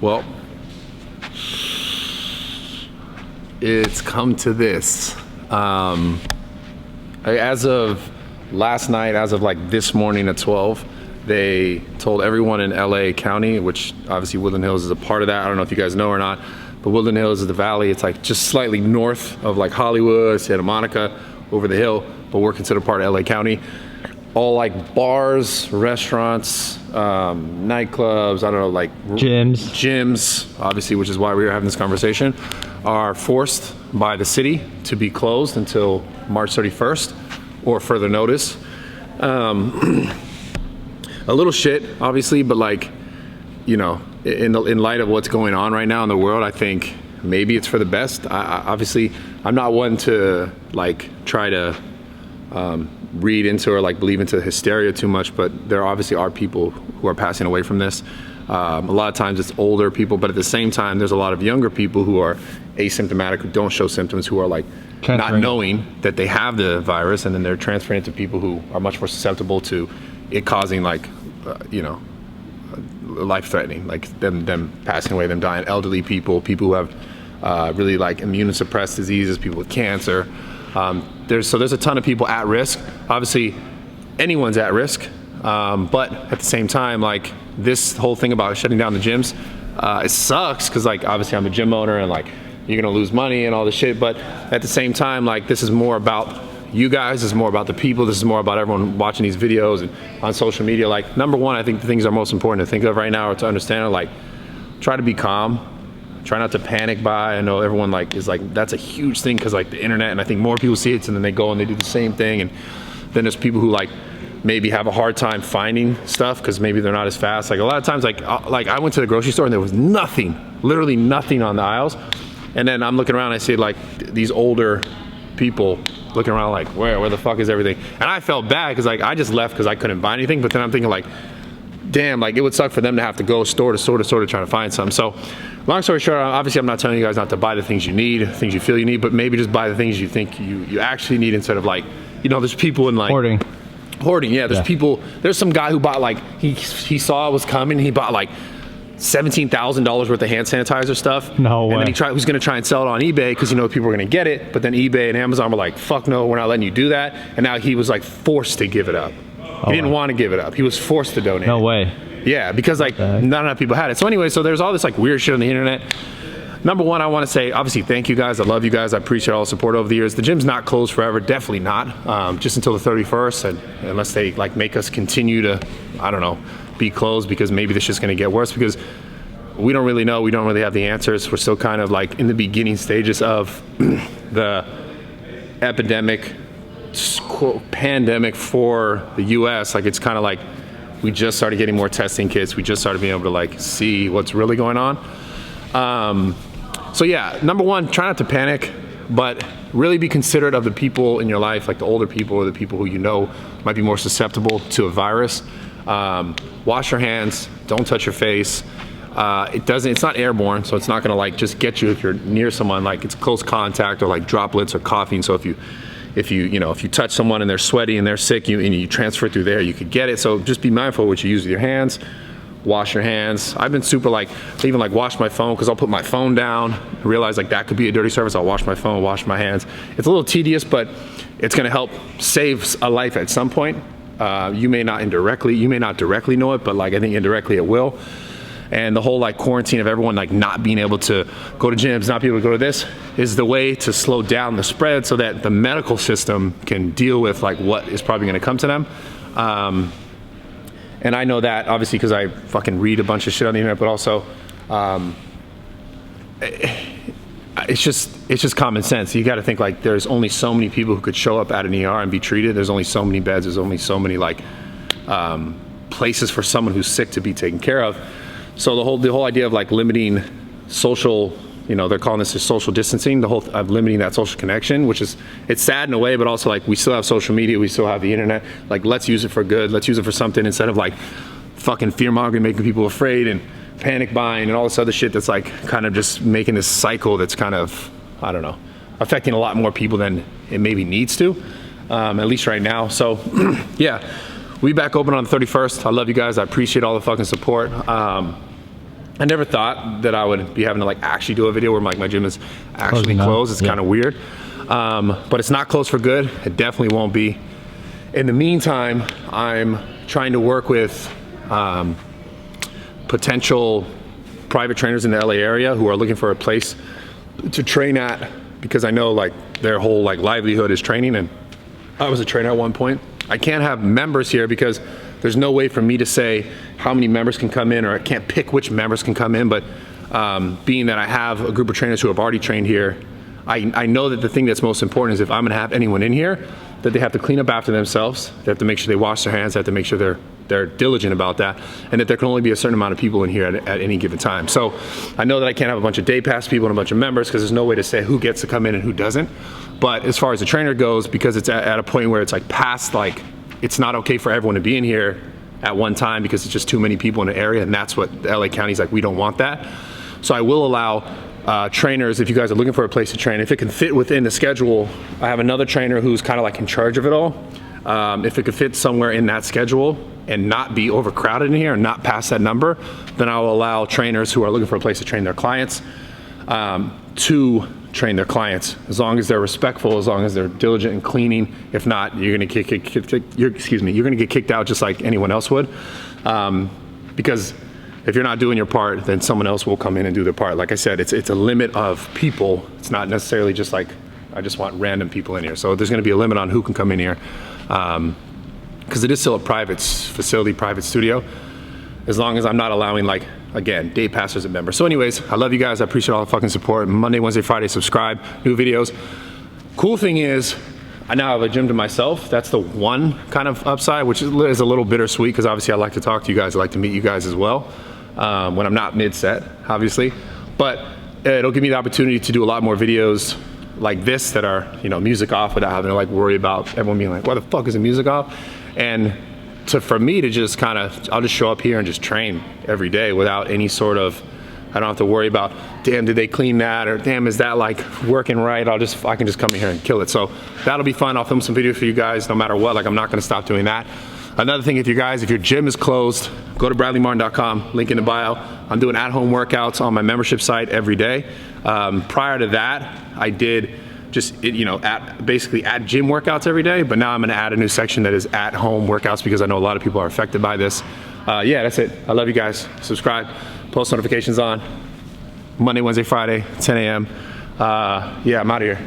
Well, it's come to this. As of last night, as of like this morning at 12, they told everyone in LA County, which obviously Woodland Hills is a part of that. I don't know if you guys know or not, but Woodland Hills is the valley. It's like just slightly north of like Hollywood, Santa Monica, over the hill, but we're considered part of LA County. All like bars, restaurants, nightclubs, I don't know, like gyms, obviously, which is why we were having this conversation, are forced by the city to be closed until March 31st or further notice. A little shit, obviously, but like, you know, in light of what's going on right now in the world, I think maybe it's for the best. Obviously, I'm not one to like try to read into or like believe into hysteria too much, but there obviously are people who are passing away from this. A lot of times it's older people, but at the same time, there's a lot of younger people who are asymptomatic, who don't show symptoms, who are like not knowing that they have the virus, and then they're transferring it to people who are much more susceptible to it causing like, you know, life-threatening, like them passing away, them dying, elderly people, people who have really like immune-suppressed diseases, people with cancer. There's a ton of people at risk. Obviously, anyone's at risk, but at the same time, like this whole thing about shutting down the gyms, it sucks because like obviously I'm a gym owner and like you're gonna lose money and all this shit. But at the same time, like this is more about you guys. This is more about the people. This is more about everyone watching these videos and on social media. Like number one, I think the things that are most important to think of right now or to understand are like try to be calm. Try not to panic buy. I know everyone like is like, that's a huge thing because like the internet, and I think more people see it and then they go and they do the same thing. And then there's people who like maybe have a hard time finding stuff because maybe they're not as fast. Like a lot of times, like I went to the grocery store and there was nothing, literally nothing on the aisles. And then I'm looking around and I see like these older people looking around like, where the fuck is everything? And I felt bad because like I just left because I couldn't buy anything. But then I'm thinking like, damn, like it would suck for them to have to go store to store to store to try to find something. So long story short, obviously I'm not telling you guys not to buy the things you need, things you feel you need, but maybe just buy the things you think you actually need instead of like, you know, there's people in like hoarding. Yeah, there's people, there's some guy who bought like, he saw it was coming, he bought like $17,000 worth of hand sanitizer stuff. No way. And then he was gonna try and sell it on eBay because you know people were gonna get it, but then eBay and Amazon were like, fuck no, we're not letting you do that. And now he was like forced to give it up. He didn't want to give it up. He was forced to donate. No way. Yeah, because like not enough people had it. So anyway, so there's all this like weird shit on the internet. Number one, I want to say, obviously, thank you guys. I love you guys. I appreciate all the support over the years. The gym's not closed forever. Definitely not. Just until the 31st, and unless they like make us continue to, I don't know, be closed because maybe this shit's going to get worse because we don't really know. We don't really have the answers. We're still kind of like in the beginning stages of the epidemic, pandemic for the US. Like it's kind of like we just started getting more testing kits. We just started being able to like see what's really going on. So yeah, number one, try not to panic, but really be considerate of the people in your life, like the older people or the people who you know might be more susceptible to a virus. Wash your hands, don't touch your face. It's not airborne, so it's not gonna like just get you if you're near someone, like it's close contact or like droplets or coughing. So if you touch someone and they're sweaty and they're sick, and you transfer it through there, you could get it. So just be mindful of what you use with your hands. Wash your hands. I've been super like, I even like wash my phone because I'll put my phone down, realize like that could be a dirty surface. I'll wash my phone, wash my hands. It's a little tedious, but it's gonna help save a life at some point. You may not directly know it, but like I think indirectly it will. And the whole like quarantine of everyone like not being able to go to gyms, not being able to go to this is the way to slow down the spread so that the medical system can deal with like what is probably gonna come to them. And I know that obviously because I fucking read a bunch of shit on the internet, but also it's just common sense. You got to think like there's only so many people who could show up at an ER and be treated. There's only so many beds. There's only so many like places for someone who's sick to be taken care of. So the whole idea of like limiting social, you know, they're calling this social distancing, the whole of limiting that social connection, which is, it's sad in a way, but also like we still have social media, we still have the internet. Like let's use it for good. Let's use it for something instead of like fucking fear mongering, making people afraid and panic buying and all this other shit that's like kind of just making this cycle that's kind of, I don't know, affecting a lot more people than it maybe needs to, at least right now. So yeah, we'll be back open on the 31st. I love you guys. I appreciate all the fucking support. I never thought that I would be having to like actually do a video where like my gym is actually closed. It's kind of weird, but it's not closed for good. It definitely won't be. In the meantime, I'm trying to work with potential private trainers in the LA area who are looking for a place to train at, because I know like their whole like livelihood is training, and I was a trainer at one point. I can't have members here because there's no way for me to say how many members can come in, or I can't pick which members can come in, but being that I have a group of trainers who have already trained here, I know that the thing that's most important is if I'm gonna have anyone in here, that they have to clean up after themselves, they have to make sure they wash their hands, they have to make sure they're diligent about that, and that there can only be a certain amount of people in here at any given time. So I know that I can't have a bunch of day pass people and a bunch of members, because there's no way to say who gets to come in and who doesn't. But as far as the trainer goes, because it's at a point where it's like past, like it's not okay for everyone to be in here at one time because it's just too many people in the area, and that's what the LA County's like, we don't want that. So I will allow trainers, if you guys are looking for a place to train, if it can fit within the schedule. I have another trainer who's kind of like in charge of it all. If it could fit somewhere in that schedule and not be overcrowded in here and not pass that number, then I will allow trainers who are looking for a place to train their clients to train their clients, as long as they're respectful, as long as they're diligent in cleaning. If not, you're gonna get kicked out just like anyone else would. Because if you're not doing your part, then someone else will come in and do their part. Like I said, it's a limit of people. It's not necessarily just like, I just want random people in here. So there's gonna be a limit on who can come in here. Because it is still a private facility, private studio, as long as I'm not allowing, like, again, day passers and members. So anyways, I love you guys. I appreciate all the fucking support. Monday, Wednesday, Friday, subscribe, new videos. Cool thing is, I now have a gym to myself. That's the one kind of upside, which is a little bittersweet, because obviously I like to talk to you guys. I like to meet you guys as well, when I'm not mid-set, obviously. But it'll give me the opportunity to do a lot more videos like this that are, you know, music off, without having to like worry about everyone being like, why the fuck is the music off? And for me to just kind of, I'll just show up here and just train every day without any sort of, I don't have to worry about, damn, did they clean that? Or damn, is that like working right? I can just come in here and kill it. So that'll be fun. I'll film some video for you guys no matter what. Like, I'm not gonna stop doing that. Another thing, if your gym is closed, go to bradleymartin.com, link in the bio. I'm doing at-home workouts on my membership site every day. Prior to that, I did just, basically at gym workouts every day, but now I'm gonna add a new section that is at home workouts, because I know a lot of people are affected by this. Yeah, that's it. I love you guys. Subscribe, post notifications on. Monday, Wednesday, Friday, 10 a.m. Yeah, I'm out of here.